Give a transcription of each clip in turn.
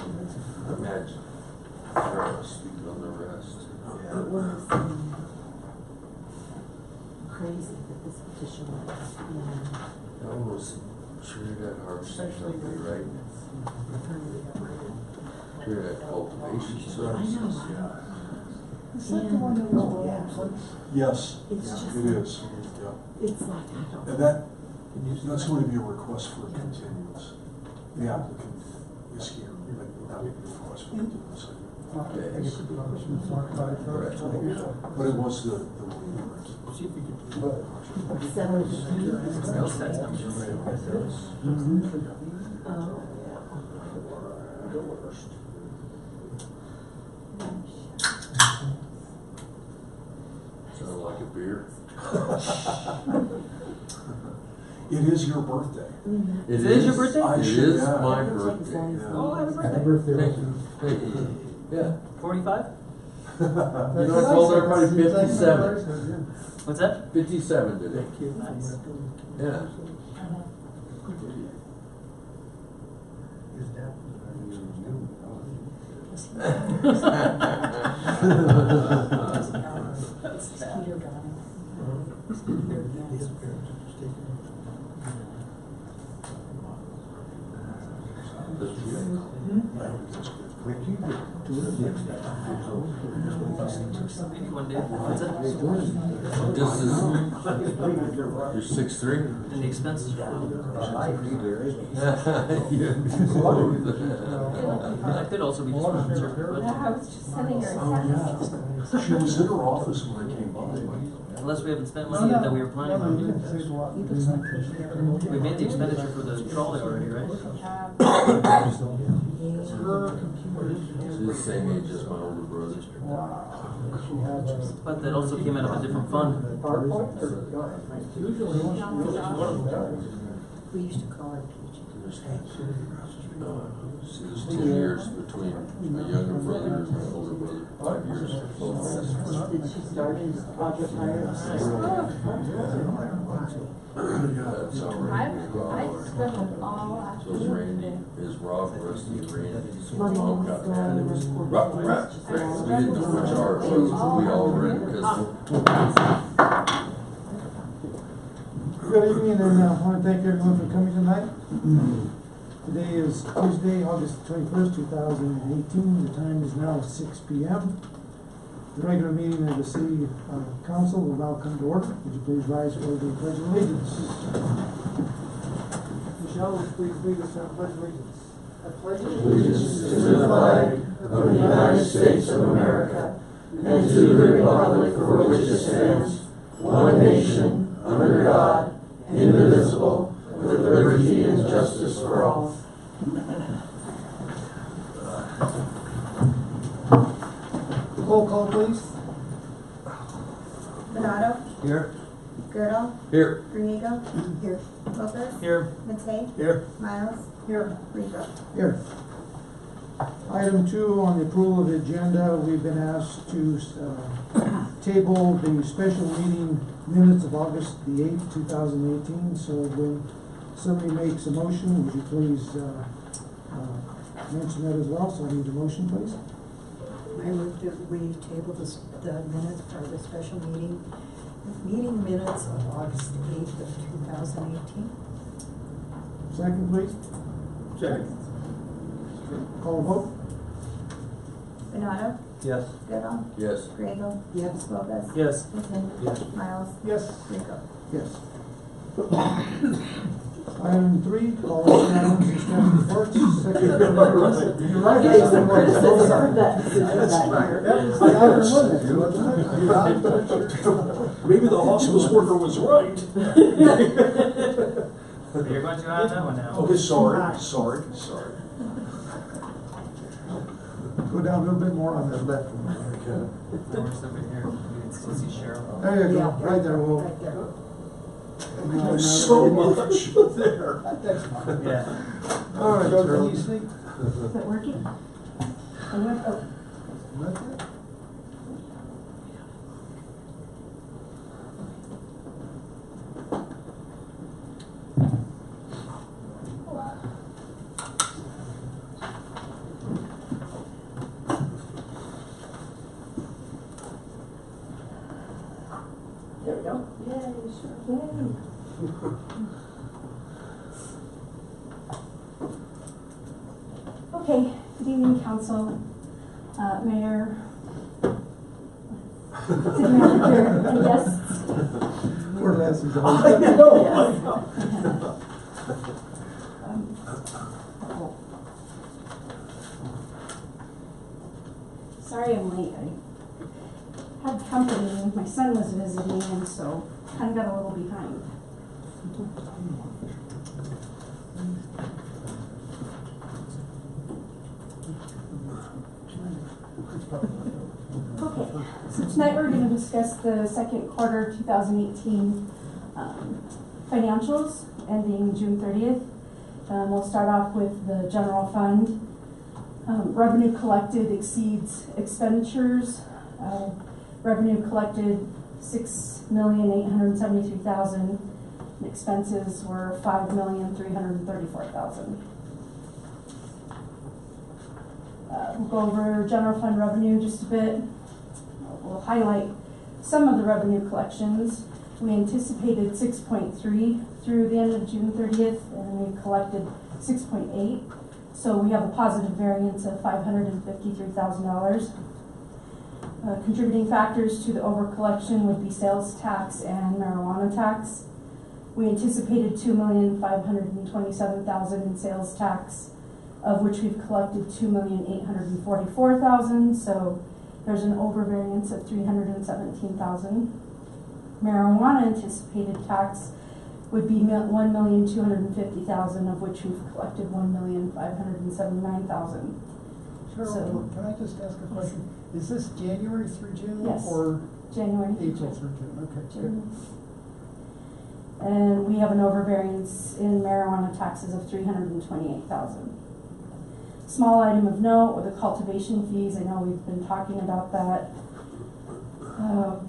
Imagine. Trying to speak on the rest. It was crazy that this petition was. That was treated at harvest, right? Treated at cultivation services. Is that the one that was below? Yes, It's just, it is. it's like, I don't. And that's going to be a request for a continuance. The applicant is here, but that would be a request for continuance. Okay. But it was the waiver. Sound like a beer? It is your birthday. It is your birthday? I It should, is yeah. my birthday. Yeah. Oh, happy birthday. Thank you. Thank you. Yeah. 45? You know, I told everybody 57. What's that? 57 today. Nice. Yeah. Maybe one day. What's that? This is, you're 6'3"? And the expenses are I could also be just sponsored, I but was just sending her a She was in her office when I came by. unless we haven't spent money that we were planning on doing. We made the expenditure for the trolley already, right? She's the same age as my older brother. But that also came out of a different fund. We used to call her There's 2 years between my younger brother and my older brother. 5 years. Did she start as project hire? That's how Randy I spent them all last So is Randy, is Rob, Rusty, and Randy. So my Money mom was got going mad. in this quarter. We didn't know which art it was, but we all read it because Good evening, and I want to thank everyone for coming tonight. Today is Tuesday, August 21st, 2018. The time is now 6 p.m. The regular meeting of the City Council will now come to order. Would you please rise for the Pledge of Allegiance? Michelle, would you please lead us in the Pledge of Allegiance? I pledge allegiance to the flag of the United States of America and to the republic for which it stands, one nation, under God, indivisible, with liberty and justice for all. Roll call, please. Donato, Here. Girdle, Here. Griego, here, Lopez, Here. Matei, Here. Miles, here, Rico. Here. Item 2 on the approval of the agenda, we've been asked to table the special meeting minutes of August the 8th, 2018. So when somebody makes a motion, would you please mention that as well? So I need a motion, please. I move that we table the minutes for the special meeting minutes of August 8th of 2018. Second, please. Second. Call a vote. Donato, Yes. Girdle, Yes. Griego, Yes. Lopez, Yes. Matei, Yes. Miles, Yes. Rico. Yes. Item 3, call of items and staff reports. Second. You're right. There's some criticism of that decision back here. Maybe the hospice worker was right. You're going to on that one now. Okay, sorry. Go down a little bit more on the left. We're over here. Let's see Cheryl. There you go, Yeah, right there, Will. Right there. There's so much there. That's fine. Yeah. All right, can you see? Is it working? Okay, good evening, council, mayor, city manager, and guests. Poor Leslie's Sorry I'm late. I had company. My son was visiting, and so kind of got a little behind. Okay, so tonight we're going to discuss the second quarter 2018 financials ending June 30th. We'll start off with the general fund. Revenue collected exceeds expenditures. Revenue collected $6,873,000. Expenses were $5,334,000. We'll go over general fund revenue just a bit. We'll highlight some of the revenue collections. We anticipated 6.3 through the end of June 30th, and we collected 6.8. So we have a positive variance of $553,000. Contributing factors to the overcollection would be sales tax and marijuana tax. We anticipated $2,527,000 in sales tax, of which we've collected $2,844,000. So there's an overvariance of $317,000. Marijuana anticipated tax would be $1,250,000, of which we've collected $1,579,000. Cheryl, So- can I just ask a question? Is this January through June? Yes. Or January. April through June? Okay, good. And we have an overvariance in marijuana taxes of $328,000. Small item of note with the cultivation fees. I know we've been talking about that.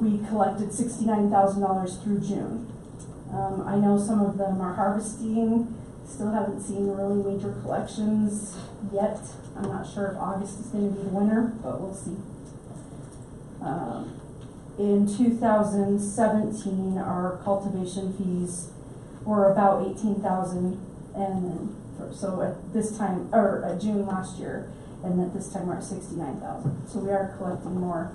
We collected $69,000 through June. I know some of them are harvesting. Still haven't seen really major collections yet. I'm not sure if August is going to be the winner, but we'll see. In 2017, our cultivation fees were about $18,000, and so at this time, or at June last year, and at this time we're at $69,000. So we are collecting more.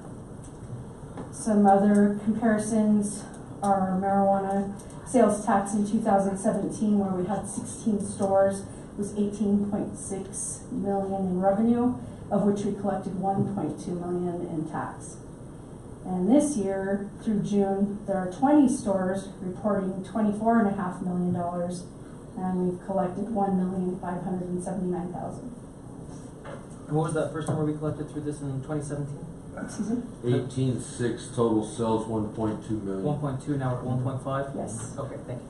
Some other comparisons are marijuana sales tax in 2017, where we had 16 stores, was $18.6 million in revenue, of which we collected $1.2 million in tax. And this year, through June, there are 20 stores reporting $24.5 million, and we've collected $1,579,000. And what was that first number we collected through this in 2017? Excuse me? 18.6 total sales, 1.2 million. 1.2, now we're at 1.5? Yes. Okay, thank you.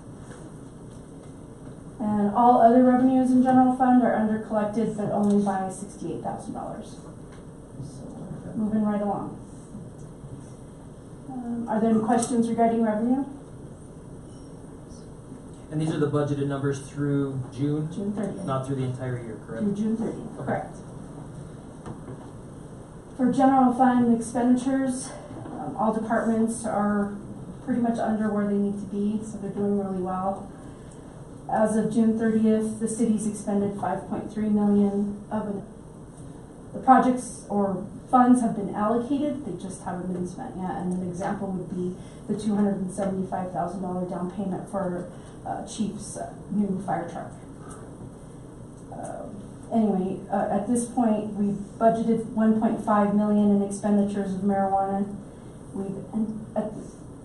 And all other revenues in general fund are under collected, but only by $68,000. So we're moving right along. Are there any questions regarding revenue? And these are the budgeted numbers through June? June 30th. Not through the entire year, correct? Through June 30th, Okay. correct. For general fund expenditures, all departments are pretty much under where they need to be, so they're doing really well. As of June 30th, the city's expended $5.3 million of it. The projects or funds have been allocated, they just haven't been spent yet. And an example would be the $275,000 down payment for Chief's new fire truck. Anyway, at this point, we've budgeted $1.5 million in expenditures of marijuana.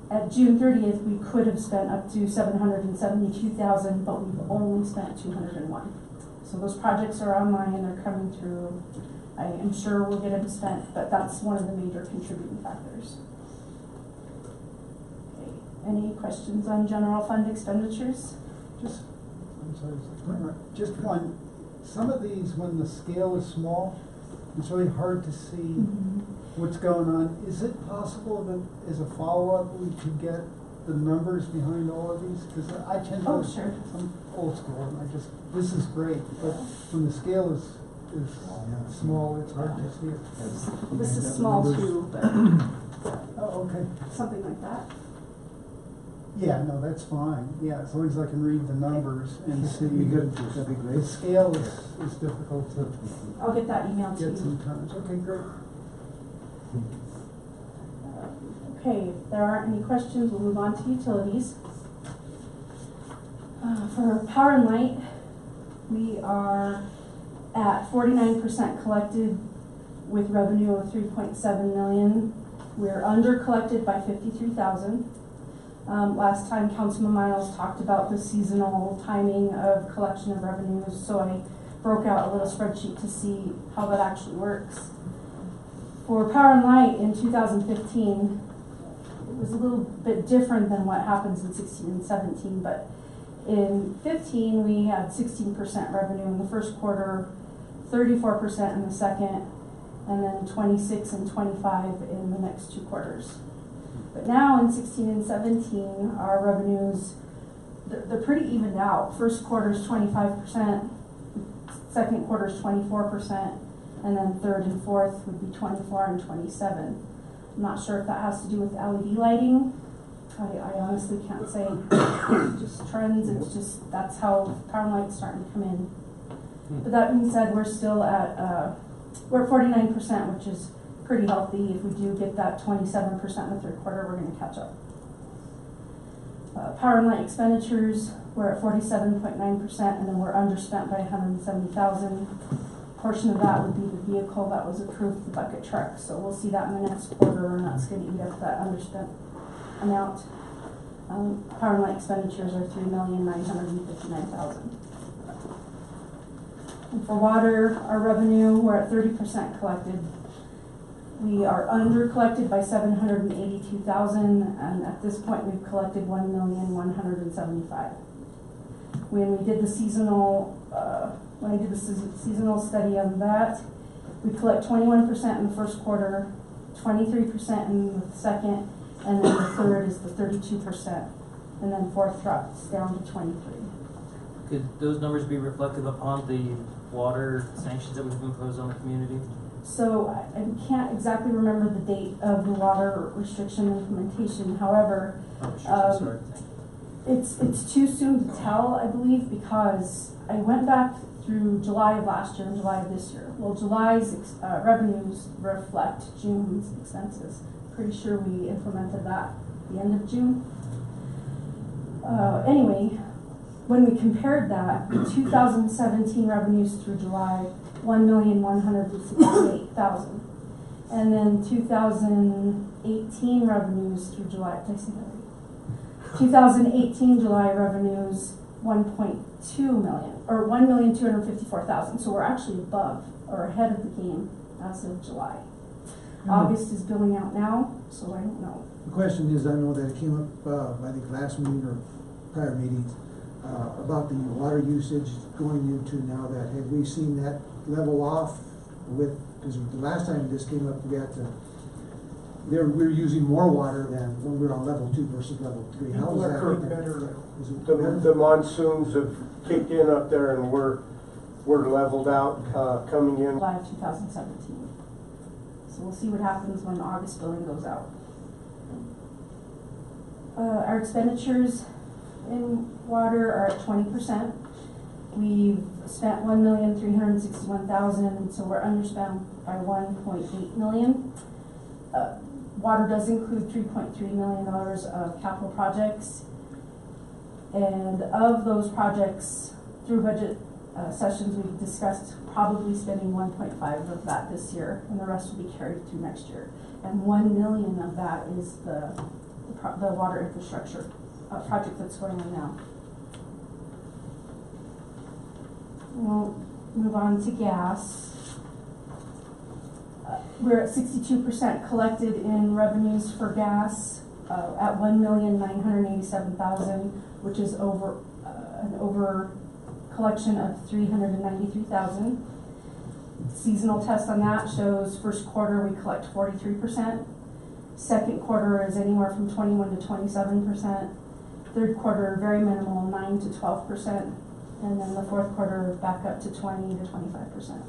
At June 30th, we could have spent up to $772,000, but we've only spent $201,000. So those projects are online, they're coming through. I am sure we'll get them spent, but that's one of the major contributing factors. Okay. Any questions on general fund expenditures? Just one. Some of these, when the scale is small, it's really hard to see what's going on. Is it possible that as a follow-up we could get the numbers behind all of these? Because I tend to, Sure. I'm old school, and this is great, but when the scale is small, it's hard to see it. This is small too, but Oh, okay. something like that. Yeah, no, that's fine, yeah, as long as I can read the numbers and see. Be good, that'd be The great. scale is difficult to I'll get that email to get you. sometimes, okay, great. Okay, if there aren't any questions, we'll move on to utilities. For power and light, we are at 49% collected with revenue of 3.7 million. We're under collected by 53,000. Last time Councilman Miles talked about the seasonal timing of collection of revenues, so I broke out a little spreadsheet to see how that actually works. For power and light in 2015, it was a little bit different than what happens in 16 and 17, but in 15 we had 16% revenue in the first quarter, 34% in the second, and then 26 and 25 in the next two quarters. But now in 16 and 17, our revenues, they're pretty evened out. First quarter's 25%, second quarter's 24%, and then third and fourth would be 24 and 27. I'm not sure if that has to do with LED lighting. I honestly can't say. Just trends, it's just, that's how power and light's starting to come in. But that being said, we're still at, we're at 49%, which is pretty healthy. If we do get that 27% in the third quarter, we're going to catch up. Power and light expenditures, we're at 47.9%, and then we're underspent by 170,000. Portion of that would be the vehicle that was approved, the bucket truck. So we'll see that in the next quarter, and that's going to eat up that underspent amount. Power and light expenditures are 3,959,000. And for water, our revenue, we're at 30% collected. We are under collected by 782,000, and at this point we've collected 1,175,000. When we did the seasonal, when I did the seasonal study on that, we collect 21% in the first quarter, 23% in the second, and then the third is the 32%, and then fourth drops down to 23. Could those numbers be reflective upon the water sanctions that we've imposed on the community? So I can't exactly remember the date of the water restriction implementation. However, it's too soon to tell, I believe, because I went back through July of last year and July of this year. Well, July's revenues reflect June's expenses. Pretty sure we implemented that at the end of June. Anyway, when we compared that, 2017 revenues through July, 1,168,000. And then 2018 revenues through July, did I say that right? 2018 July revenues, 1.2 million, or 1,254,000. So we're actually above or ahead of the game as of July. August is billing out now, so I don't know. The question is, I know that it came up, I think last meeting or prior meetings, about the water usage going into now that, have we seen that level off with, because the last time this came up, we had to, we were using more water than when we were on level 2 versus level 3. How is that? Is it better? The monsoons have kicked in up there and we're leveled out, coming in. July of 2017. So we'll see what happens when August billing goes out. Our expenditures in water are at 20%. We've spent 1,361,000, so we're underspent by 1.8 million. Water does include $3.3 million of capital projects, and of those projects, through budget sessions, we've discussed probably spending 1.5 of that this year, and the rest will be carried through next year. And 1 million of that is the water infrastructure project that's going on now. We'll move on to gas. We're at 62% collected in revenues for gas, at 1,987,000, which is over an over collection of 393,000. Seasonal test on that shows first quarter we collect 43%, second quarter is anywhere from 21 to 27%, third quarter very minimal, 9 to 12%, and then the fourth quarter back up to 20 to 25%.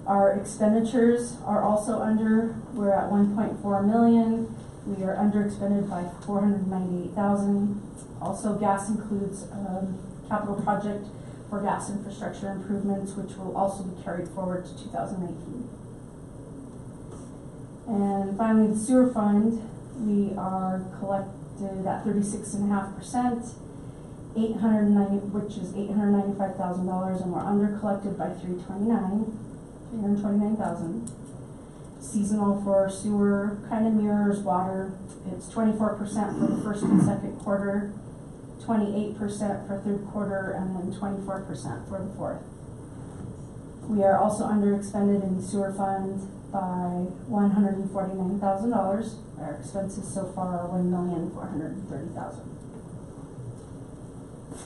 Our expenditures are also under. We're at 1.4 million, We are under expended by $498,000. Also, gas includes capital project for gas infrastructure improvements, which will also be carried forward to 2019. And finally, the sewer fund, we are collected at 36.5%, which is $895,000, and we're under collected by $329,000. Seasonal for sewer kind of mirrors water. It's 24% for the first and second quarter, 28% for third quarter, and then 24% for the fourth. We are also under expended in the sewer fund by $149,000. Our expenses so far are $1,430,000.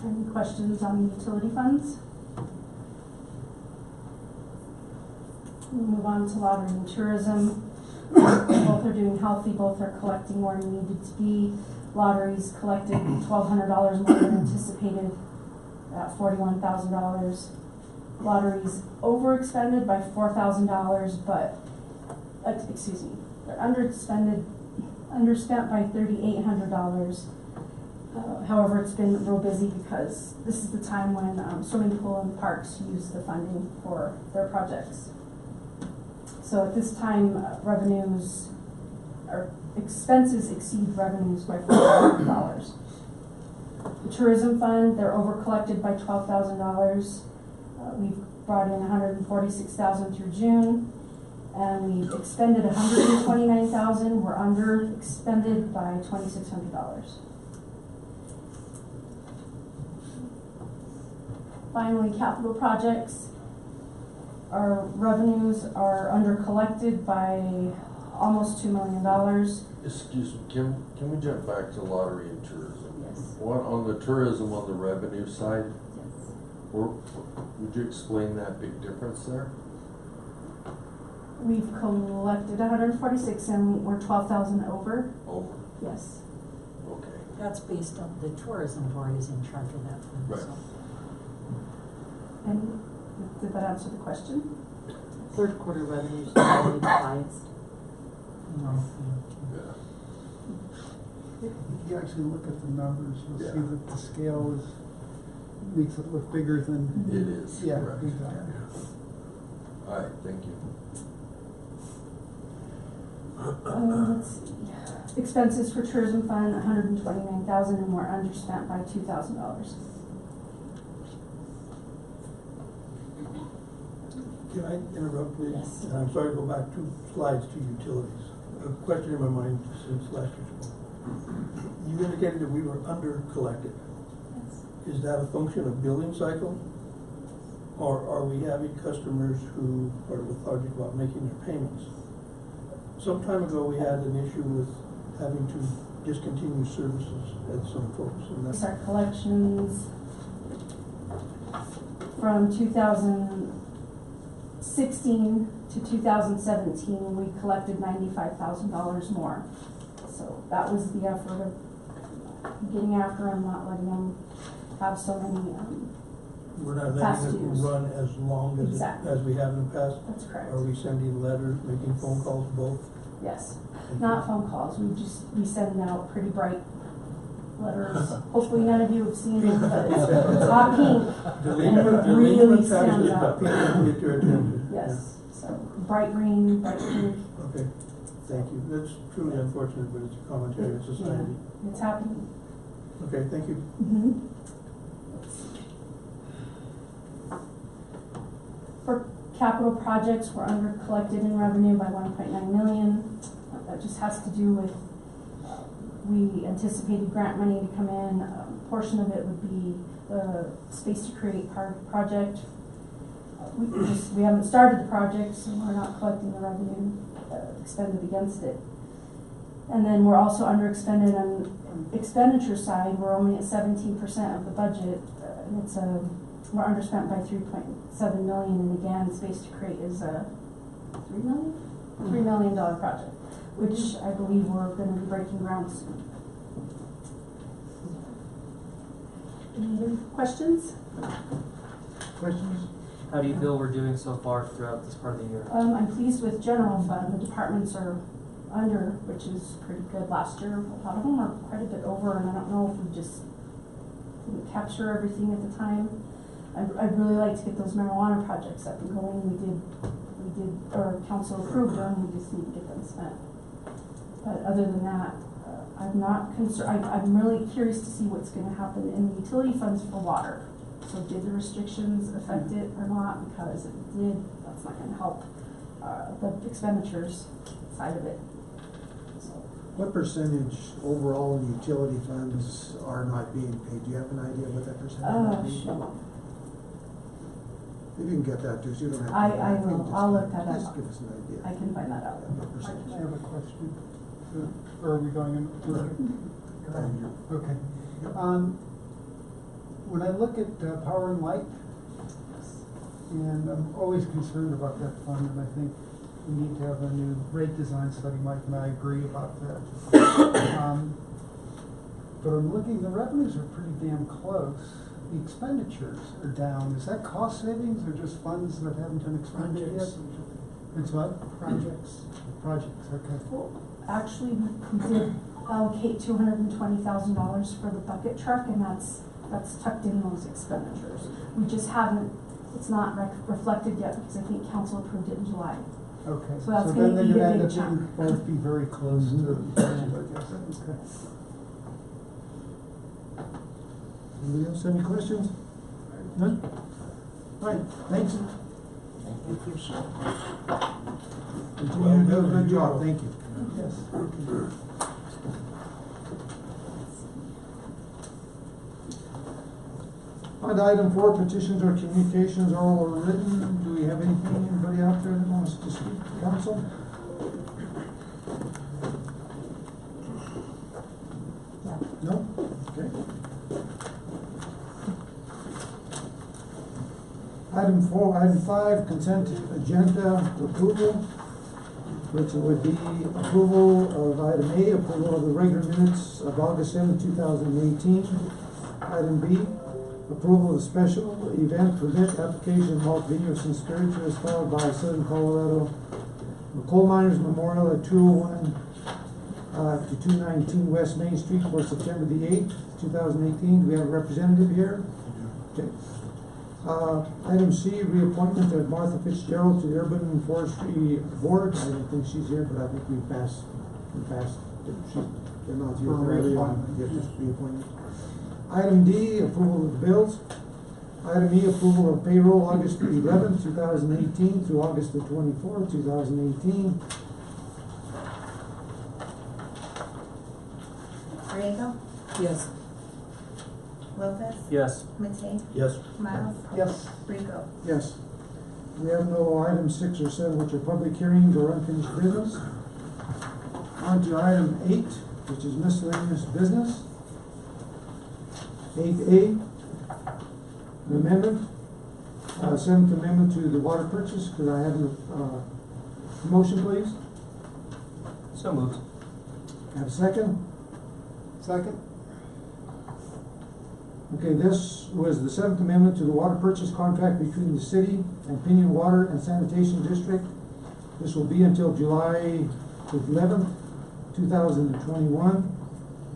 Any questions on the utility funds? We'll move on to lottery and tourism. Both are doing healthy, both are collecting more than needed to be. Lotteries collected $1,200 more than anticipated at $41,000. Lotteries overexpended by $4,000, but, excuse me, they're underspent by $3,800. However, it's been real busy because this is the time when swimming pool and parks use the funding for their projects. So at this time, revenues or expenses exceed revenues by $4,000. The tourism fund, they're overcollected by $12,000. We've brought in $146,000 through June, and we've expended $129,000. We're under expended by $2,600. Finally, capital projects. Our revenues are under collected by almost $2 million. Excuse me, can we jump back to lottery and tourism? Yes. What, on the tourism on the revenue side, Yes. would you explain that big difference there? We've collected 146 and we're 12,000 over. Over, Yes. okay. That's based on the tourism board is in charge of that fund, Right. so. And did that answer the question? Third quarter revenues are always the highest. Yeah. If you actually look at the numbers, you'll Yeah. see that the scale makes it look bigger than. It is, Yeah, correct. exactly. All right, thank you. Let's see. Expenses for tourism fund, $129,000, and we're underspent by $2,000. Can I interrupt, please? Yes. And I'm sorry to go back 2 slides to utilities. A question in my mind since last year's call. You indicated that we were under collected. Yes. Is that a function of billing cycle? Or are we having customers who are lethargic about making their payments? Some time ago, we had an issue with having to discontinue services at some folks. And that's Our collections from 2016 to 2017, we collected $95,000 more. So that was the effort of getting after them, not letting them have so many we're not past letting it dues. run as long as, Exactly. as we have in the past. That's correct. Are we sending letters, making phone calls, both? Yes, not phone calls. We send out pretty bright letters. Hopefully none of you have seen them, but it's hot pink. And it really stands out. People get your attention. Yes, so bright green, bright pink. Okay, thank you. That's truly unfortunate, but it's a commentary in society. Yeah, it's happening. Okay, thank you. For capital projects, we're under collected in revenue by $1.9 million. That just has to do with we anticipated grant money to come in. A portion of it would be the Space to Create project. We haven't started the project, so we're not collecting the revenue expended against it. And then we're also under expended on expenditure side. We're only at 17% of the budget. And it's we're underspent by $3.7 million. And again, Space to Create is a $3 million project, which I believe we're going to be breaking ground soon. Any other questions? Questions? How do you feel we're doing so far throughout this part of the year? I'm pleased with general fund. The departments are under, which is pretty good. Last year, a lot of them are quite a bit over, and I don't know if we just didn't capture everything at the time. I'd really like to get those marijuana projects up and going. We did, or council approved them, we just need to get them spent. But other than that, I'm not concerned. I'm really curious to see what's going to happen in the utility funds for water. So did the restrictions affect it or not? Because if it did, that's not going to help the expenditures side of it. So. What percentage overall in utility funds are not being paid? Do you have an idea what that percentage might be? Sure. If you can get that too, so you don't have to. I will. I'll look that Just up. give us an idea. I can find that out. What percentage? I have a question. Or are we going in? Okay. When I look at power and light, and I'm always concerned about that fund, and I think we need to have a new rate design study. Mike and I agree about that. But I'm looking, the revenues are pretty damn close. The expenditures are down. Is that cost savings or just funds that haven't been expended yet? It's what? Projects. Projects, okay. Well, actually, we did allocate $220,000 for the bucket truck, and that's tucked in those expenditures. We just haven't, it's not reflected yet because I think council approved it in July. Okay. So that's going to be a big chunk. Both be very close to the budget, I guess. Okay. Anybody else have any questions? None? All right, thanks. Thank you. Continue to do a good job, thank you. Yes. On to item 4, petitions or communications, oral or written. Do we have anything, anybody out there that wants to speak to council? No? Okay. Item 5, consent agenda approval, which would be approval of item A, approval of the regular minutes of August 7, 2018. Item B, approval of the special event permit application malt vineyards and spirituous filed by Southern Colorado Coal Miners Memorial at 201 to 219 West Main Street for September the 8th, 2018. Do we have a representative here? Okay. Item C, reappointment of Martha Fitzgerald to the Urban and Forestry Board. I don't think she's here, but I think we passed. They're not here. Just reappointment. Item D, approval of the bills. Item E, approval of payroll August 11th, 2018 through August the 24th, 2018. Riego? Yes. Lopez? Yes. Matei? Yes. Miles? Yes. Rico? Yes. We have no items 6 or 7, which are public hearings or unfinished business. On to item 8, which is miscellaneous business. 8A, an amendment, 7th amendment to the water purchase. Could I have a motion, please? So moved. Have a second? Second? Okay, this was the 7th amendment to the water purchase contract between the city and Pinion Water and Sanitation District. This will be until July 11th, 2021.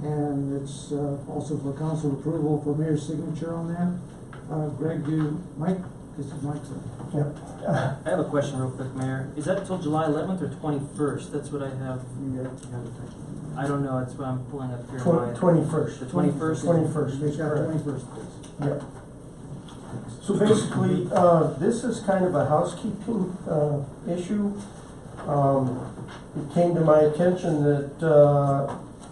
And it's also for council approval for mayor's signature on that. Greg, Mike? This is Mike's. Yep. I have a question real quick, Mayor. Is that until July 11th or 21st? That's what I have. I don't know. That's what I'm pulling up here. 21st. The 21st? 21st. Make that correct. 21st, please. Yeah. So basically, this is kind of a housekeeping issue. It came to my attention that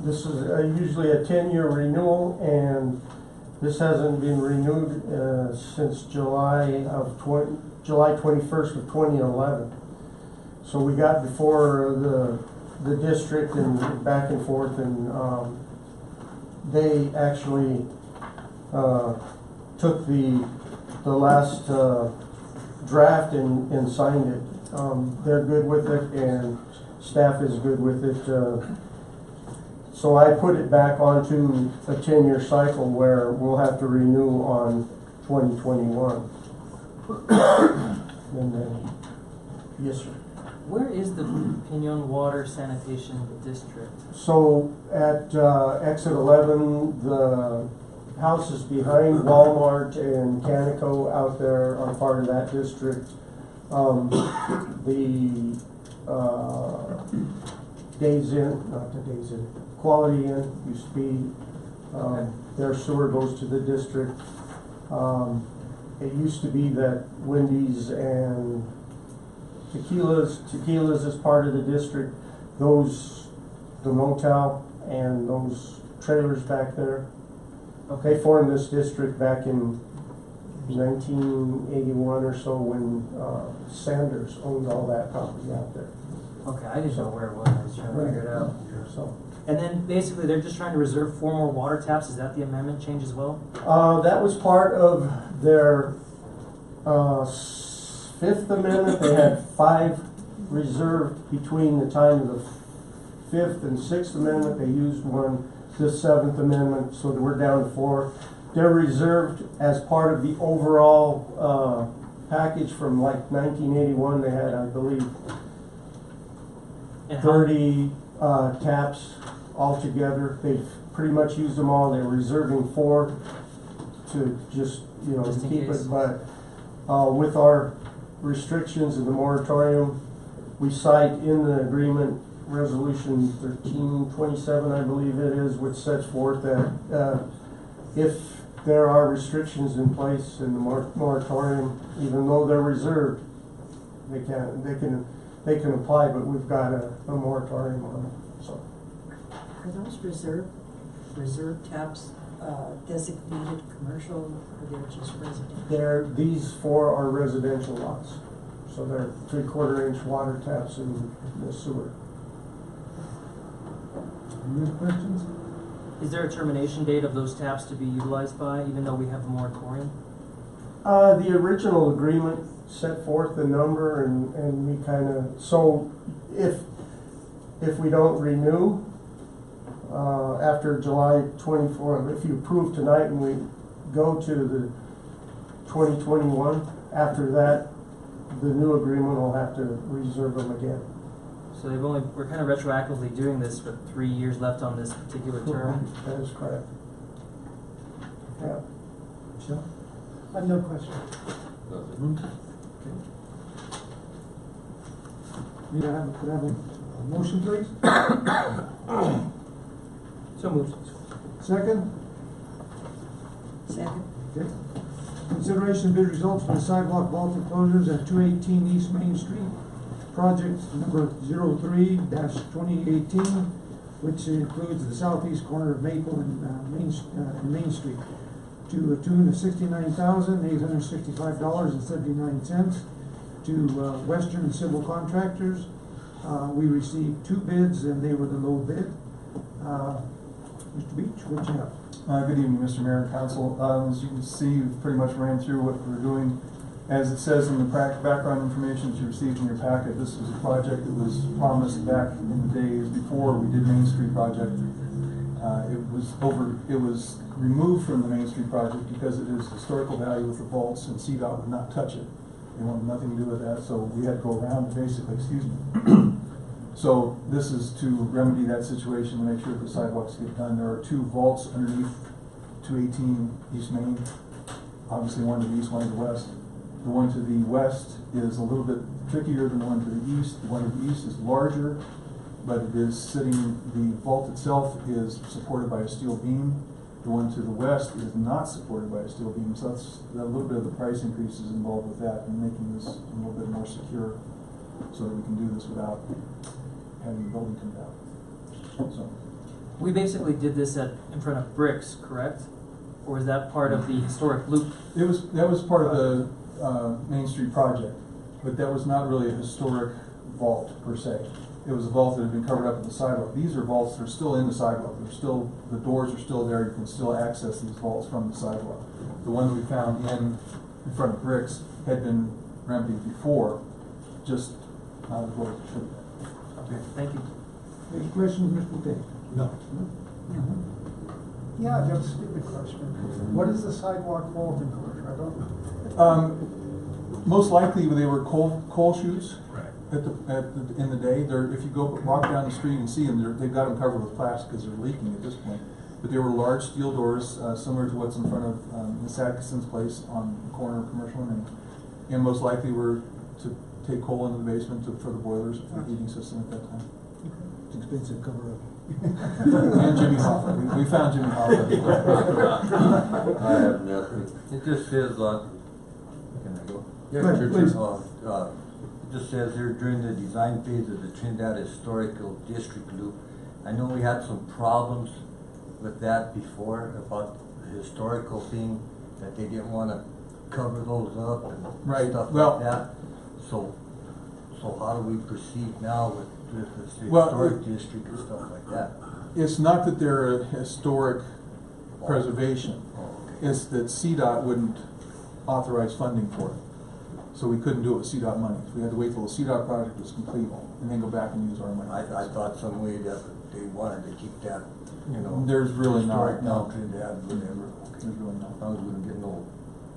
this is usually a 10-year renewal, and this hasn't been renewed since July 21st of 2011. So we got before the district and back and forth, and they actually took the last draft and signed it. They're good with it, and staff is good with it. So I put it back onto a 10-year cycle where we'll have to renew on 2021. And then Yes, sir. Where is the Pinon Water Sanitation District? So at exit 11, the houses behind Walmart and Canico out there are part of that district. The Days Inn, not the Days Inn, Quality Inn used to be, Okay. their sewer goes to the district. It used to be that Wendy's and Tequila's is part of the district. The motel and those trailers back there, they formed this district back in 1981 or so when Sanders owned all that property out there. Okay, I didn't know where it was. I was trying to figure it out. So And then basically they're just trying to reserve 4 more water taps. Is that the amendment change as well? that was part of their Fifth Amendment. They had 5 reserved between the time of the Fifth and Sixth Amendment. They used one, this Seventh Amendment, so that we're down to 4. They're reserved as part of the overall package from like 1981. They had, I believe, And 30 taps altogether. They've pretty much used them all. They're reserving 4 to just, Just to in keep case. it. But with our restrictions and the moratorium, we cite in the agreement Resolution 1327, I believe it is, which sets forth that if there are restrictions in place in the moratorium, even though they're reserved, they can apply, but we've got a moratorium on it. So Are those reserve taps designated commercial, or they're just residential? these 4 are residential lots, so they're 3/4-inch water taps in the sewer. Any other questions? Is there a termination date of those taps to be utilized by, even though we have a moratorium? The original agreement set forth the number, and we kind of, so if we don't renew after July 24th, if you approve tonight and we go to the 2021, after that, the new agreement will have to reserve them again. So we're kind of retroactively doing this with 3 years left on this particular term. That is correct. Yeah. Michelle? I have no question. Nothing. Could I have a motion, please? So moved. Second? Second. Okay. Consideration of bid results for the sidewalk vault enclosures at 218 East Main Street. Project number 03-2018, which includes the southeast corner of Maple and Main Street, to a tune of $69,865.79 to Western Civil Contractors. We received 2 bids, and they were the low bid. Mr. Beach, what you have? Good evening, Mr. Mayor and Council. As you can see, you've pretty much ran through what we're doing. As it says in the background information that you received in your packet, this was a project that was promised back in the days before we did Main Street project. It was removed from the Main Street project because it is historical value with the vaults, and CDOT would not touch it. They wanted nothing to do with that, so we had to go around basically, So this is to remedy that situation, to make sure the sidewalks get done. There are 2 vaults underneath 218 East Main. Obviously one to the east, one to the west. The one to the west is a little bit trickier than the one to the east. The one to the east is larger, but it is the vault itself is supported by a steel beam. The one to the west is not supported by a steel beam, so that's a little bit of the price increases involved with that and making this a little bit more secure so that we can do this without having the building come down. So We basically did this in front of Bricks, correct? Or is that part of the historic loop? that was part of the Main Street project, but that was not really a historic vault per se. It was a vault that had been covered up with the sidewalk. These are vaults that are still in the sidewalk. The doors are still there. You can still access these vaults from the sidewalk. The one that we found in front of Bricks had been remedied before, just not as well as it should have been. Okay, thank you. Any questions, Mr. Tate? No. Yeah, I've got a stupid question. What is the sidewalk vault enclosure? I don't know. Most likely they were coal chutes. Right. In the day, if you go walk down the street and see them, they've got them covered with plastic because they're leaking at this point. But they were large steel doors, similar to what's in front of Miss Atkinson's place on the corner of Commercial and most likely were to take coal into the basement for the boilers for the heating system at that time. It's expensive cover up. And Jimmy Hoffa. We found Jimmy Hoffa. I have nothing. It just says, can I go? Go ahead, please. It just says here, during the design phase of the Trinidad Historical District Loop, I know we had some problems with that before about the historical thing, that they didn't wanna cover those up and Right, stuff well- like that. So how do we proceed now with this Well, historic district and stuff like that? It's not that they're a historic preservation. Oh, okay. It's that CDOT wouldn't authorize funding for it. So we couldn't do it with CDOT money. We had to wait till the CDOT project was complete and then go back and use our money. I thought some way that they wanted to keep that, you know. There's really historic not, no. down Trinidad, whatever. Okay. There's really not. As long as we don't get no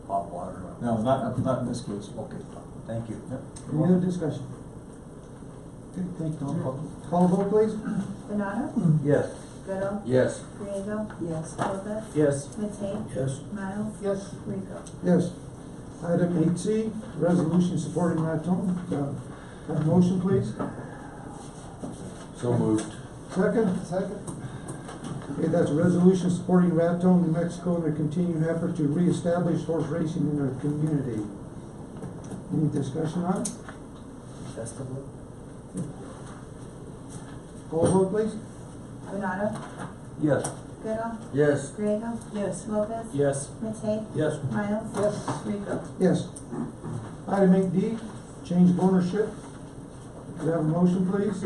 hot water. No, not in this case. Okay, thank you. Yep. Any other discussion? Okay, thank you. Call the vote, please. Benado, Yes. Goodall, Yes. Griego, Yes. Lopez, Yes. Matei, Yes. Miles, Yes. Rico. Yes. Item 8C, resolution supporting Raton. Have a motion, please. So moved. Second? Second. Okay, that's a resolution supporting Raton, New Mexico, in their continuing effort to reestablish horse racing in their community. Any discussion on it? Festival. Call the vote, please. Benado, Yes. Goodall, Yes. Griego, Yes. Lopez, Yes. Matei, Yes. Miles, Yes. Rico. Yes. Item 8D, change of ownership. Could I have a motion, please?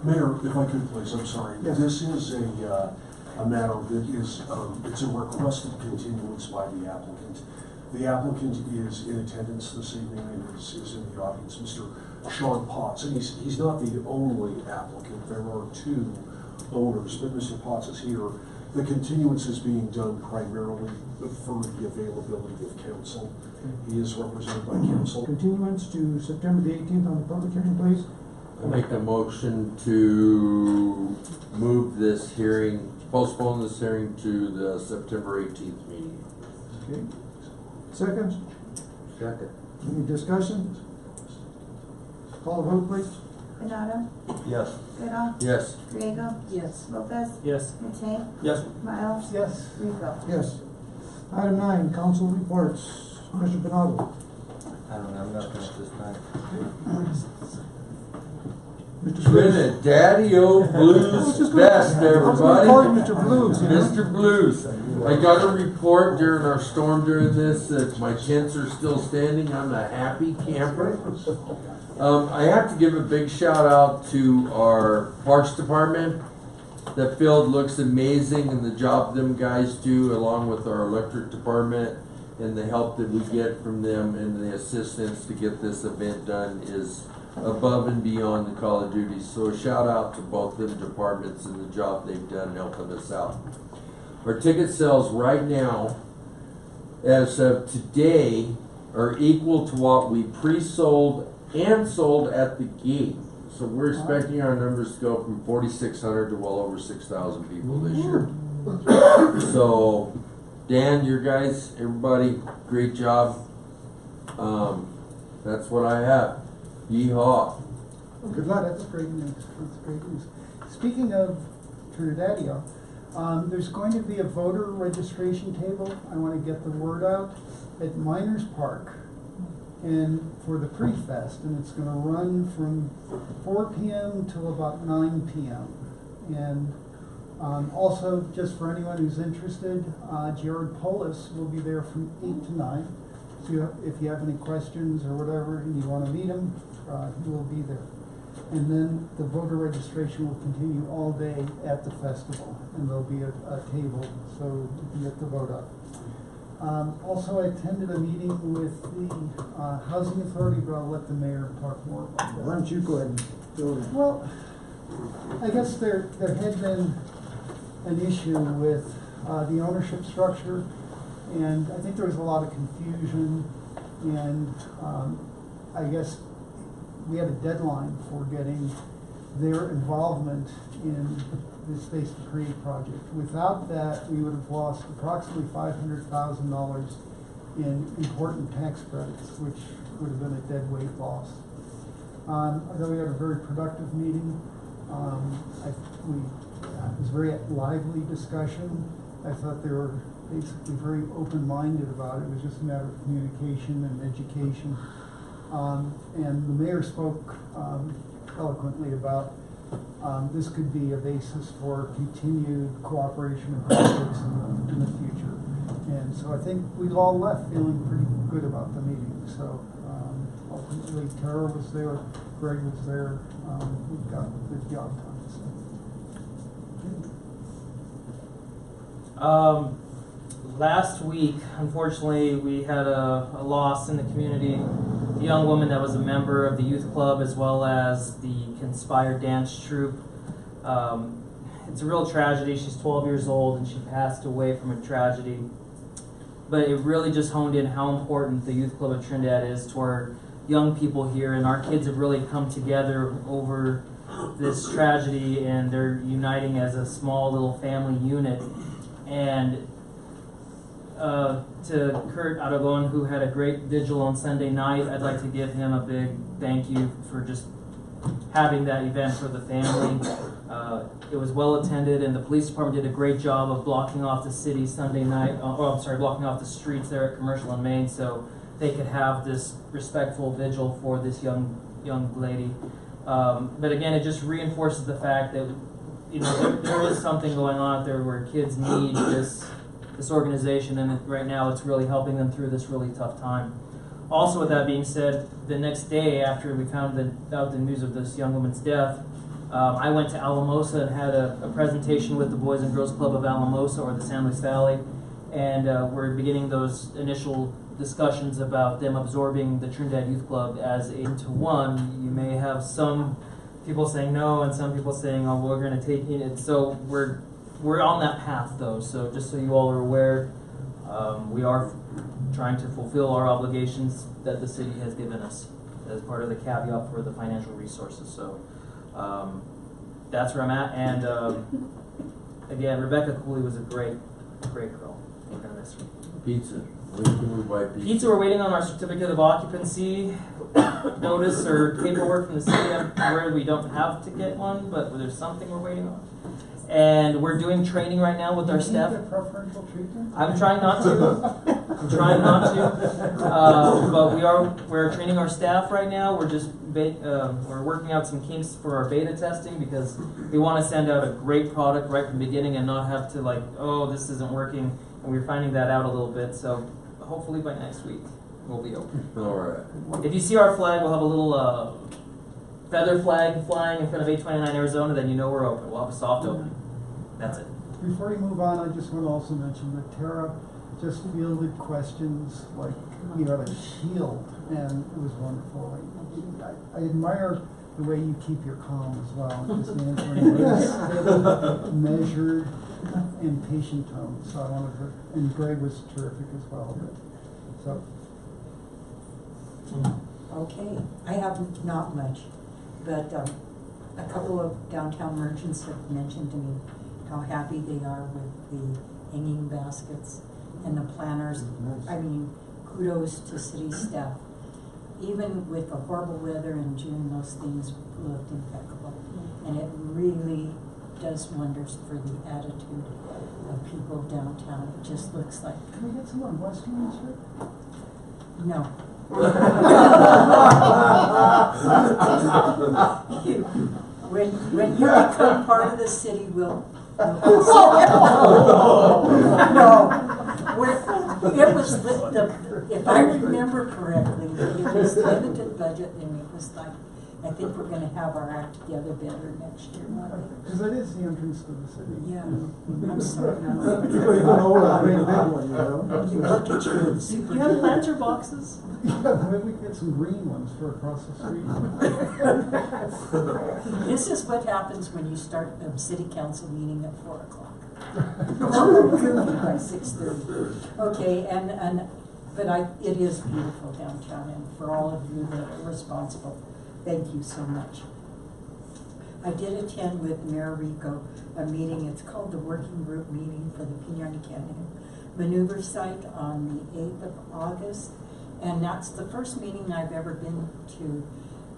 Mayor, if I could please, I'm sorry. Yes. This is a matter that is, it's a requested continuance by the applicant. The applicant is in attendance this evening and is in the audience, Mr. Sean Potts. And he's not the only applicant. There are two owners, but Mr. Potts is here. The continuance is being done primarily for the availability of counsel. He is represented by counsel. Continuance to September the 18th on the public hearing, please. I make a motion to move this hearing, postpone this hearing to the September 18th meeting. Okay. Second? Second. Any discussion? Call the vote, please. Benado, Yes. Goodall, Yes. Griego, Yes. Lopez, Yes. Matei, Yes. Miles, Yes. Rico. Yes. Item 9, council reports. Mr. Benado. I don't have nothing at this time. Mr. Blues. Trinidad-o Blues Fest, I was gonna call you everybody. Mr. Blues, you know? Mr. Blues. I got a report during our storm during this that my tents are still standing. I'm a happy camper. I have to give a big shout out to our parks department. That field looks amazing, and the job them guys do, along with our electric department, and the help that we get from them and the assistance to get this event done is above and beyond the call of duty. So a shout out to both them departments and the job they've done helping us out. Our ticket sales right now, as of today, are equal to what we pre-sold and sold at the gate. So we're expecting our numbers to go from 4,600 to well over 6,000 people this year. So, Dan, your guys, everybody, great job. That's what I have. Yeehaw. Good luck. That's great news. That's great news. Speaking of Trinidad, there's going to be a voter registration table. I want to get the word out at Miners Park, and for the pre-fest, and it's going to run from 4 p.m. till about 9 p.m. And also, just for anyone who's interested, Jared Polis will be there from 8 to 9. So if you have any questions or whatever, and you want to meet him, he will be there. And then the voter registration will continue all day at the festival, and there'll be a table so you can get the vote up. Also, I attended a meeting with the Housing Authority, but I'll let the mayor talk more about that. Why don't you go ahead and fill in? Well, I guess there had been an issue with the ownership structure, and I think there was a lot of confusion, and I guess we had a deadline for getting their involvement in the Space to Create project. Without that, we would have lost approximately $500,000 in important tax credits, which would have been a dead weight loss. I thought we had a very productive meeting. It was a very lively discussion. I thought they were basically very open-minded about it. It was just a matter of communication and education. And the mayor spoke eloquently about this could be a basis for continued cooperation and projects in the future. And so I think we all left feeling pretty good about the meeting. So ultimately, Tara was there, Greg was there. We got a good job done. So. Last week, unfortunately, we had a loss in the community. A young woman that was a member of the youth club as well as the Conspire dance troupe. It's a real tragedy. She's 12 years old and she passed away from a tragedy. But it really just honed in how important the youth club of Trinidad is to our young people here, and our kids have really come together over this tragedy, and they're uniting as a small little family unit. And to Kurt Aragon, who had a great vigil on Sunday night, I'd like to give him a big thank you for just having that event for the family. It was well attended, and the police department did a great job of blocking off the city Sunday night. Blocking off the streets there at Commercial and Main, so they could have this respectful vigil for this young lady. But again, it just reinforces the fact that there is something going on out there where kids need this organization, and right now it's really helping them through this really tough time. Also, with that being said, the next day after we found out the news of this young woman's death, I went to Alamosa and had a presentation with the Boys and Girls Club of Alamosa, or the San Luis Valley, and we're beginning those initial discussions about them absorbing the Trinidad Youth Club as into one. You may have some people saying no and some people saying, oh, we're going to take it. So we're on that path, though. So just so you all are aware, we are trying to fulfill our obligations that the city has given us as part of the caveat for the financial resources. So that's where I'm at. And again, Rebecca Cooley was a great girl. We're going to miss her. Pizza. When can we buy pizza? Pizza, we're waiting on our certificate of occupancy notice or paperwork from the city. I'm worried we don't have to get one, but there's something we're waiting on. And we're doing training right now with our staff. Do you get preferential treatment? I'm trying not to. I'm trying not to. But we're training our staff right now. We're just we're working out some kinks for our beta testing, because we want to send out a great product right from the beginning and not have to this isn't working. And we're finding that out a little bit. So hopefully by next week we'll be open. All right. If you see our flag, we'll have a little feather flag flying in front of 829 Arizona, then you know we're open. We'll have a soft opening. That's it. Before you move on, I just want to also mention that Tara just fielded questions like you had a shield, and it was wonderful. I admire the way you keep your calm as well, just answering very measured and patient tone. So I wanted to, and Greg was terrific as well. So. Okay, I have not much, but a couple of downtown merchants have mentioned to me how happy they are with the hanging baskets and the planners. I mean, kudos to city staff. Even with the horrible weather in June, those things looked impeccable. And it really does wonders for the attitude of people downtown. It just looks like... Can we get some on Western Street? No. when you become part of the city, we'll it was if I remember correctly, it was limited budget, and it was like, I think we're going to have our act together better next year. Because it is the entrance to the city. Yeah. I'm sorry. You know what a great big one, you know? You look at your super. Do you have planter boxes? Yeah, maybe we can get some green ones for across the street. This is what happens when you start a city council meeting at 4 o'clock. By 6:30. Okay, but it is beautiful downtown, and for all of you that are responsible Thank you so much. I did attend with Mayor Rico a meeting, it's called the Working Group Meeting for the Pinata Canyon Maneuver Site on the 8th of August. And that's the first meeting I've ever been to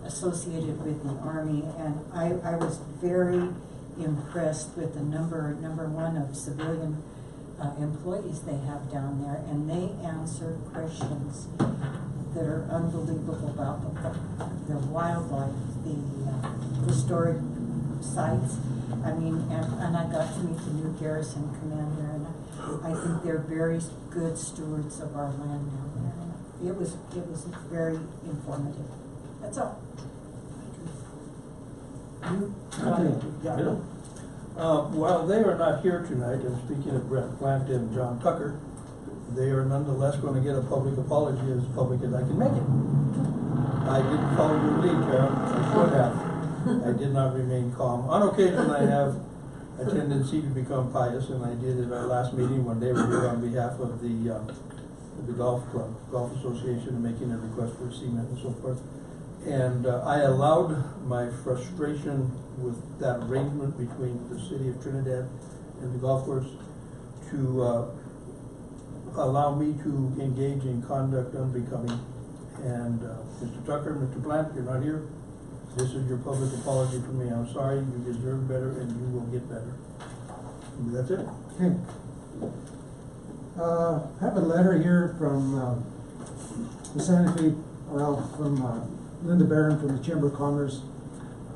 associated with the Army. And I was very impressed with the number one of civilian employees they have down there. And they answer questions that are unbelievable about the wildlife, the historic sites. I mean, and I got to meet the new garrison commander, and I think they're very good stewards of our land down there. It was very informative. That's all. While they are not here tonight, and speaking of Brett Plant and John Tucker, they are nonetheless going to get a public apology, as public as I can make it. I didn't follow your lead, Karen. I should have. I did not remain calm. On occasion, I have a tendency to become pious, and I did at our last meeting when they were here on behalf of the golf club, golf association, making a request for cement and so forth. And I allowed my frustration with that arrangement between the city of Trinidad and the golf course to allow me to engage in conduct unbecoming. And Mr. Tucker, Mr. Plant, you're not here. This is your public apology for me. I'm sorry, you deserve better and you will get better. And that's it. Okay. I have a letter here from the Santa Fe, from Linda Barron from the Chamber of Commerce.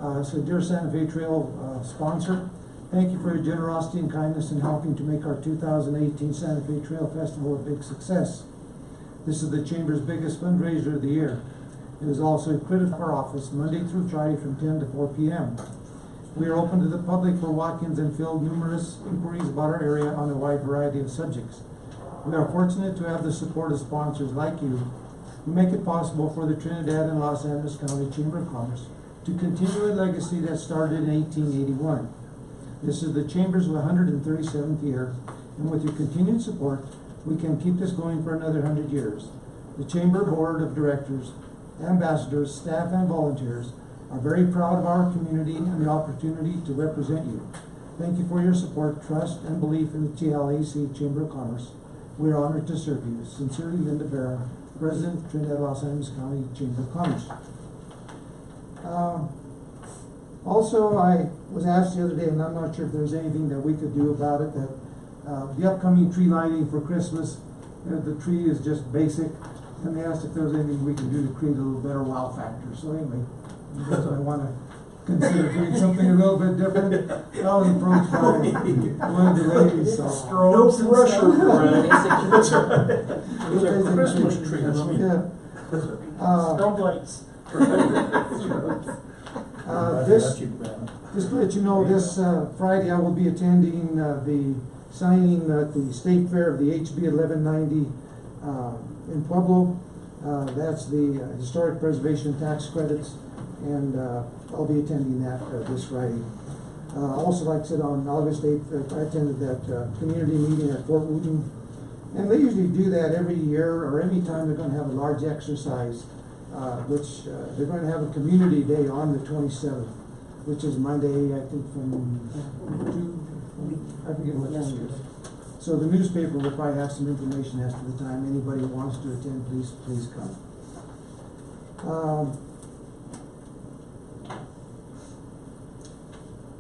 So, dear Santa Fe Trail sponsor, thank you for your generosity and kindness in helping to make our 2018 Santa Fe Trail Festival a big success. This is the Chamber's biggest fundraiser of the year. It is also equipped for office Monday through Friday from 10 to 4 p.m. We are open to the public for walk-ins and field numerous inquiries about our area on a wide variety of subjects. We are fortunate to have the support of sponsors like you who make it possible for the Trinidad and Los Angeles County Chamber of Commerce to continue a legacy that started in 1881. This is the Chamber's 137th year, and with your continued support, we can keep this going for another 100 years. The Chamber Board of Directors, ambassadors, staff, and volunteers are very proud of our community and the opportunity to represent you. Thank you for your support, trust, and belief in the TLAC Chamber of Commerce. We are honored to serve you. Sincerely, Linda Barron, President, Trinidad Los Angeles County Chamber of Commerce. Also, I was asked the other day, and I'm not sure if there's anything that we could do about it, that the upcoming tree lighting for Christmas, the tree is just basic, and they asked if there was anything we could do to create a little better wow factor. So anyway, I guess I want to consider doing something a little bit different. I was approached by one of the ladies, so. No pressure, Brad. It's a Christmas tree. Yeah. Strobe lights. Just to let you know, this Friday I will be attending the signing at the State Fair of the HB 1190 in Pueblo. That's the Historic Preservation Tax Credits, and I'll be attending that this Friday. Also, like I said, on August 8th, I attended that community meeting at Fort Wooten, and they usually do that every year or every time they're going to have a large exercise, which they're going to have a community day on the 27th, which is Monday, I think, from 2, I forget what time it is. So the newspaper will probably have some information as to the time. Anybody who wants to attend, please come.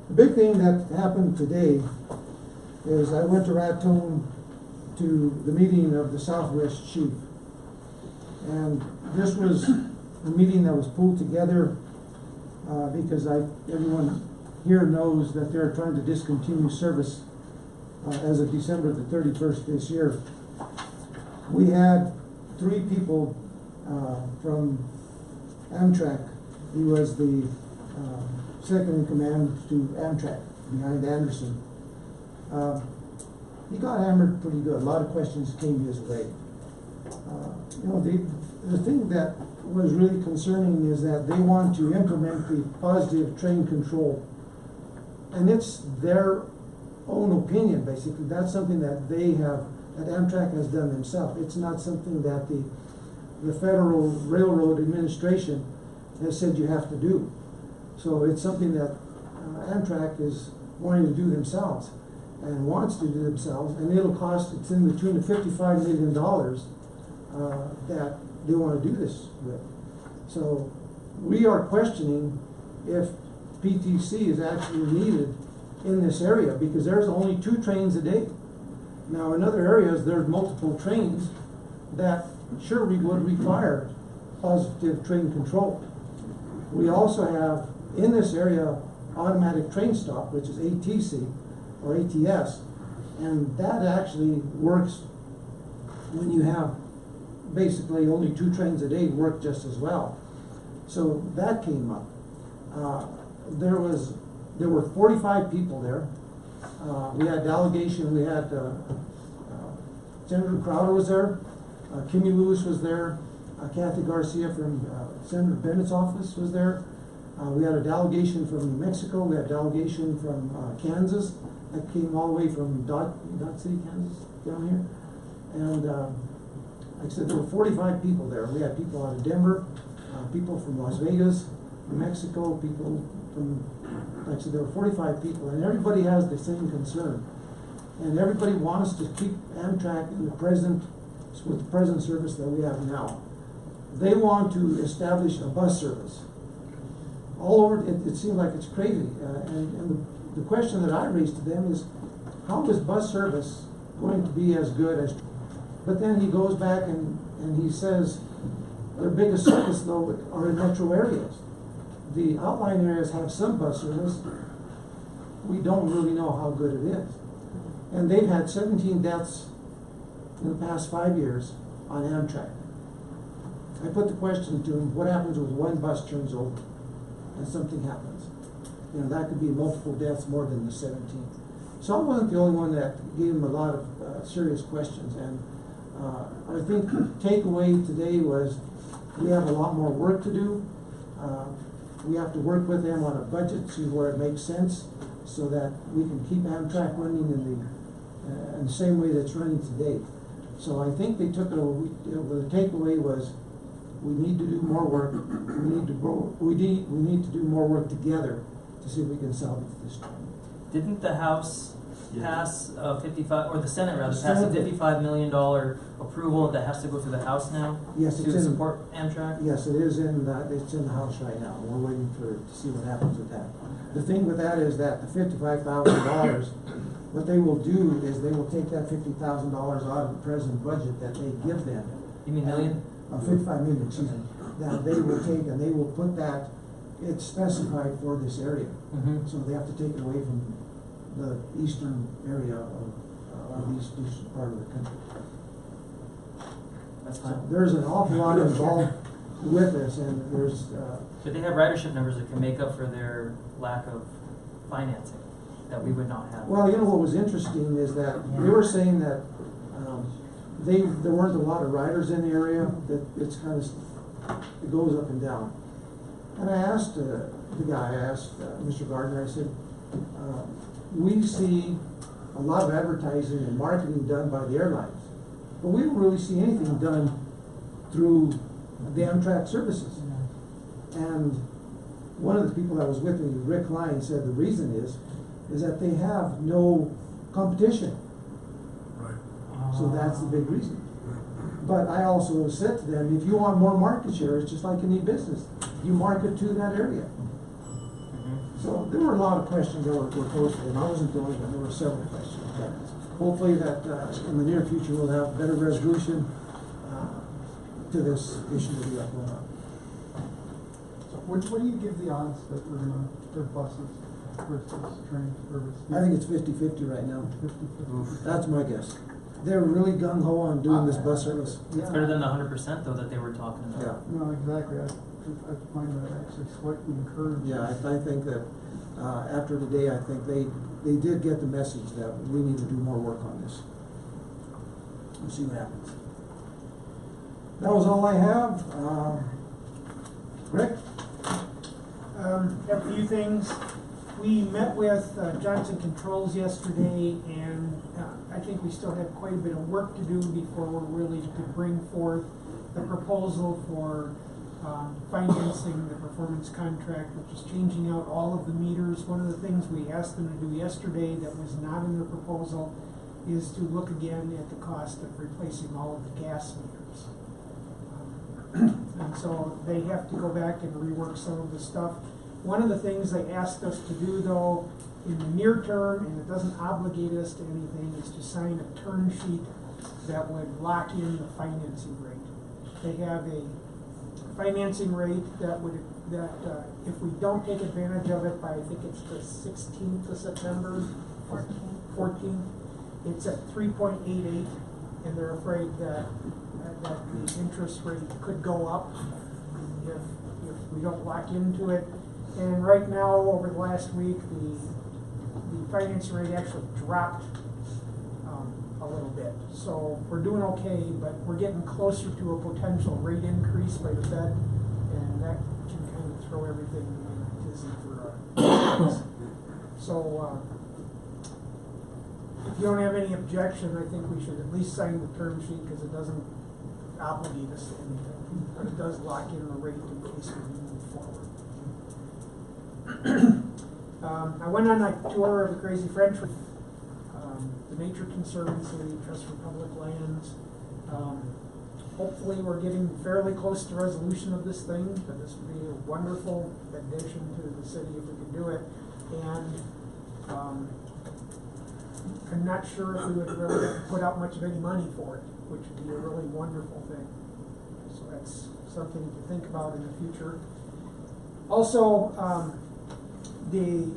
The big thing that happened today is I went to Raton to the meeting of the Southwest Chief. And this was a meeting that was pulled together because everyone here knows that they're trying to discontinue service as of December the 31st this year. We had 3 people from Amtrak. He was the second in command to Amtrak behind Anderson. He got hammered pretty good. A lot of questions came his way. The thing that was really concerning is that they want to implement the positive train control. And it's their own opinion, basically. That's something that that Amtrak has done themselves. It's not something that the Federal Railroad Administration has said you have to do. So it's something that Amtrak is wanting to do themselves and wants to do themselves, and it'll cost, it's in the tune of $55 million that they want to do this with. So we are questioning if PTC is actually needed in this area, because there's only 2 trains a day. Now in other areas, there's multiple trains that surely would require positive train control. We also have in this area automatic train stop, which is ATC or ATS, and that actually works when you have basically only 2 trains a day work just as well. So that came up. There were 45 people there. We had delegation, we had Senator Crowder was there, Kimmy Lewis was there, Kathy Garcia from Senator Bennett's office was there. We had a delegation from New Mexico, we had a delegation from Kansas that came all the way from Dodge City, Kansas, down here. And like I said, there were 45 people there. We had people out of Denver, people from Las Vegas, New Mexico, people from, like I said, there were 45 people, and everybody has the same concern. And everybody wants to keep Amtrak in the present, with the present service that we have now. They want to establish a bus service. All over, it seems like it's crazy. And the question that I raised to them is, how is bus service going to be as good as, but then he goes back and he says, their biggest service though are in metro areas. The outlying areas have some bus service. We don't really know how good it is. And they've had 17 deaths in the past 5 years on Amtrak. I put the question to him, what happens when one bus turns over and something happens? You know, that could be multiple deaths more than the 17. So I wasn't the only one that gave him a lot of serious questions. And I think the takeaway today was we have a lot more work to do. We have to work with them on a budget, see where it makes sense, so that we can keep Amtrak running in the same way that's running today. So I think they took it. The takeaway was we need to do more work. We need to grow. We need to do more work together to see if we can salvage this train. Didn't the House pass 55, or the Senate rather, The pass a Senate- $55 million approval that has to go through the House now? Yes, it's to in- support Amtrak? Yes, it is it's in the House right now. We're waiting to see what happens with that. The thing with that is that the $55,000, what they will do is they will take that $50,000 out of the present budget that they give them. You mean million? 55 million, excuse me. That they will take and they will put that, it's specified for this area. Mm-hmm. So they have to take it away from the eastern area of the eastern part of the country. That's So fine. there's an awful lot involved with this, and there's, But they have ridership numbers that can make up for their lack of financing that we would not have. well, you know what was interesting is that they were saying that there weren't a lot of riders in the area, that it's kind of, it goes up and down. And I asked the guy, I asked Mr. Gardner, I said, we see a lot of advertising and marketing done by the airlines, but we don't really see anything done through the Amtrak services. And one of the people that was with me, Rick Line, said the reason is that they have no competition. Right. So that's the big reason. But I also said to them, if you want more market share, it's just like any business. You market to that area. So there were a lot of questions that were posed to them. I wasn't the only one. There were several questions. But hopefully that in the near future we'll have better resolution to this issue that we have going on. What do you give the odds that we're gonna have buses versus train service? I think it's 50-50 right now. 50-50. That's my guess. They're really gung-ho on doing this bus service. It's better than the 100% though that they were talking about. Yeah. No, exactly. I find that actually slightly encouraging. Yeah, I think that after today, I think they did get the message that we need to do more work on this. We'll see what happens. That was all I have. Rick? A few things. We met with Johnson Controls yesterday, and I think we still have quite a bit of work to do before we're really to bring forth the proposal for financing the performance contract, which is changing out all of the meters. One of the things we asked them to do yesterday that was not in their proposal is to look again at the cost of replacing all of the gas meters. And so they have to go back and rework some of the stuff. One of the things they asked us to do, though, in the near term, and it doesn't obligate us to anything, is to sign a term sheet that would lock in the financing rate. They have a financing rate that if we don't take advantage of it by, I think it's the 16th of September, 14th, it's at 3.88, and they're afraid that the interest rate could go up if we don't lock into it. And right now, over the last week, the financing rate actually dropped a little bit. So we're doing okay, but we're getting closer to a potential rate increase by the Fed, and that can kind of throw everything in a tizzy for So if you don't have any objection, I think we should at least sign the term sheet because it doesn't obligate us to anything, but it does lock in the rate in case we move forward. I went on a tour of the Crazy French, the Nature Conservancy, Trust for Public Lands. Hopefully we're getting fairly close to resolution of this thing, but this would be a wonderful addition to the city if we could do it. And I'm not sure if we would really put out much of any money for it, which would be a really wonderful thing. So that's something to think about in the future. Also, the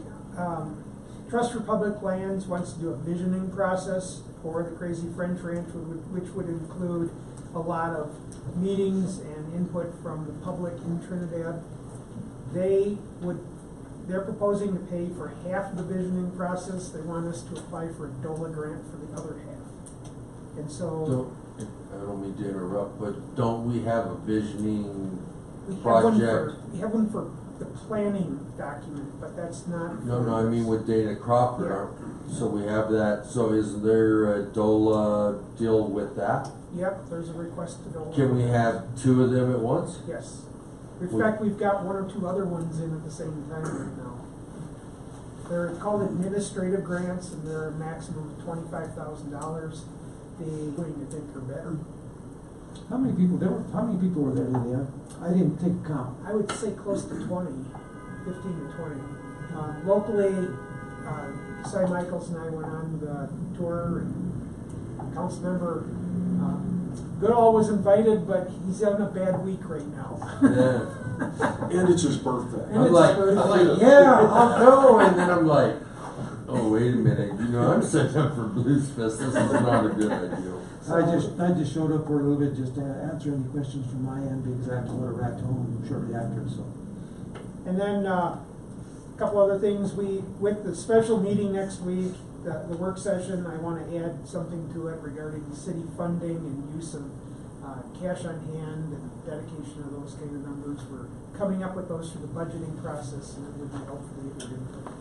Trust for Public Lands wants to do a visioning process for the Crazy French Ranch, which would include a lot of meetings and input from the public in Trinidad. They're proposing to pay for half of the visioning process. They want us to apply for a DOLA grant for the other half. And so I don't mean to interrupt, but don't we have a visioning we have project? we have one for the planning document, but that's not. No, I mean with Dana Crawford. Yeah. So we have that. So is there a DOLA deal with that? Yep, there's a request to DOLA. Can we have two of them at once? Yes. In fact, we've got one or two other ones in at the same time right now. They're called administrative grants, and they're a maximum of $25,000. They going to think are better. How many people were there, Lydia? I didn't take count. I would say close to 20, 15 to 20. Locally, Cy Michaels and I went on the tour, and Councilmember Goodall was invited, but he's having a bad week right now. Yeah. And it's his birthday. I'm like, yeah, I'll go. And then I'm like, oh, wait a minute. You know, I'm setting up for Blues Fest. This is not a good idea. I just showed up for a little bit just to answer any questions from my end because I have to go to back home shortly after. So. And then a couple other things. With the special meeting next week, the work session, I want to add something to it regarding city funding and use of cash on hand and dedication of those kind of numbers. We're coming up with those for the budgeting process, and it would be helpful to get input.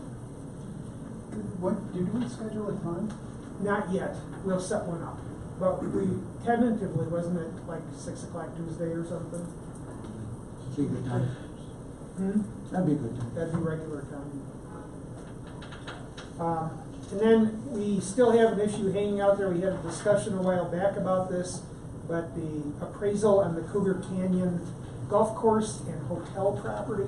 Did we schedule a time? Not yet. We'll set one up. But we tentatively, wasn't it like 6 o'clock Tuesday or something? That'd be a good time. That'd be a good time. That'd be regular time. And then we still have an issue hanging out there. We had a discussion a while back about this, but the appraisal on the Cougar Canyon golf course and hotel property,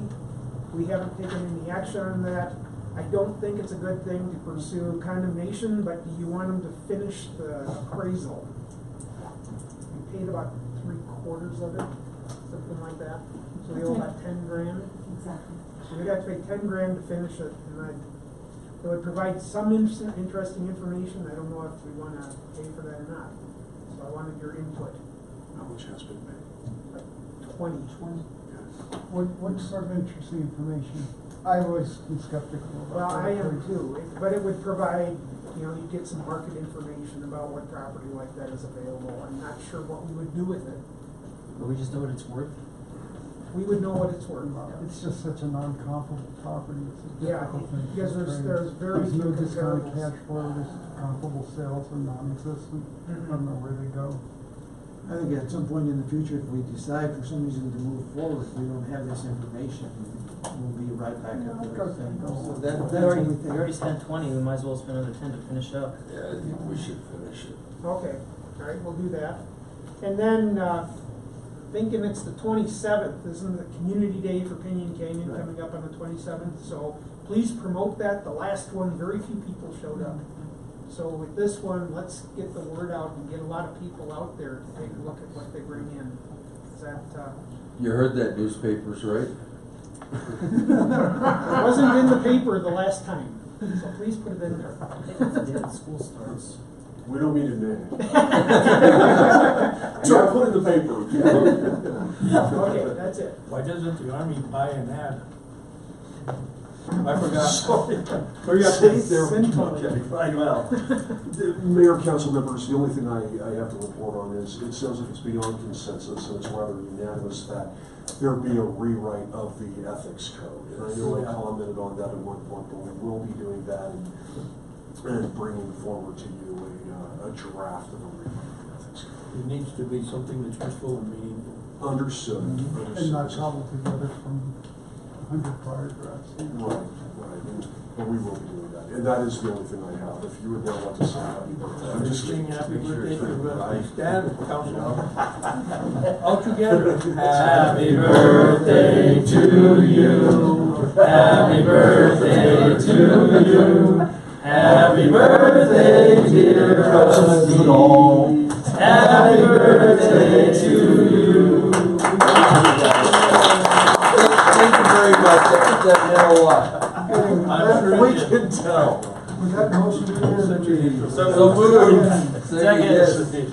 we haven't taken any action on that. I don't think it's a good thing to pursue condemnation, but do you want them to finish the appraisal? We paid about 3/4 of it, something like that. So we owe about 10 grand. Exactly. So we'd have to pay 10 grand to finish it, and it would provide some interesting information. I don't know if we want to pay for that or not. So I wanted your input. How much has been paid? Like 20. What sort of interesting information? I've always been skeptical about Well, that. I am too, but it would provide, you get some market information about what property like that is available. I'm not sure what we would do with it. But we just know what it's worth. We would know what it's worth. It's just such a non-comparable property. It's a Yeah, difficult thing to because there's very no few discounted comparables. cash flow. There's comparable sales are non-existent. I don't know where they go. I think at some point in the future, if we decide for some reason to move forward, we don't have this information, we'll be right back at the same goal. That- We that's already, the we thing. already spent 20, we might as well spend another 10 to finish up. Yeah, I think we should finish it. Okay, all right, we'll do that. And then, thinking it's the 27th, isn't the Community Day for Pinyon Canyon Right. coming up on the 27th? So please promote that. The last one, very few people showed up. So with this one, let's get the word out and get a lot of people out there to take a look at what they bring in. Is that, You heard that, newspapers, right? it wasn't in the paper the last time, so please put it in there. I think that's the day the school starts. We don't mean it now. So I put in the paper. Okay, that's it. Why doesn't the Army buy an ad? I forgot. Sorry. Send Tony. Right, well. Mayor, council members, the only thing I have to report on is, it sounds like it's beyond consensus, and it's rather unanimous that there be a rewrite of the ethics code. And I know I commented on that at one point, but we will be doing that and bringing forward to you a draft of a rewrite of the ethics code. It needs to be something that's useful and meaningful. Understood. And not cobbled together from 100 paragraphs. Right. But we will be doing that. And that is the only thing I have. If you would now like to say happy birthday. I'm just Sing kidding. happy birthday to Stan, Councilman. All together. Happy birthday to you. Happy birthday to you. Happy birthday, dear trustee. Happy birthday to you. Thank you very much, that meant a lot. I'm sure We it did. can tell. Was that motion to So moved. Second, yes.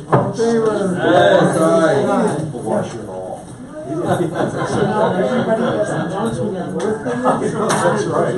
All in favor? Yes, aye. Blush it all. So now everybody has to announce when their birthday is. That's right.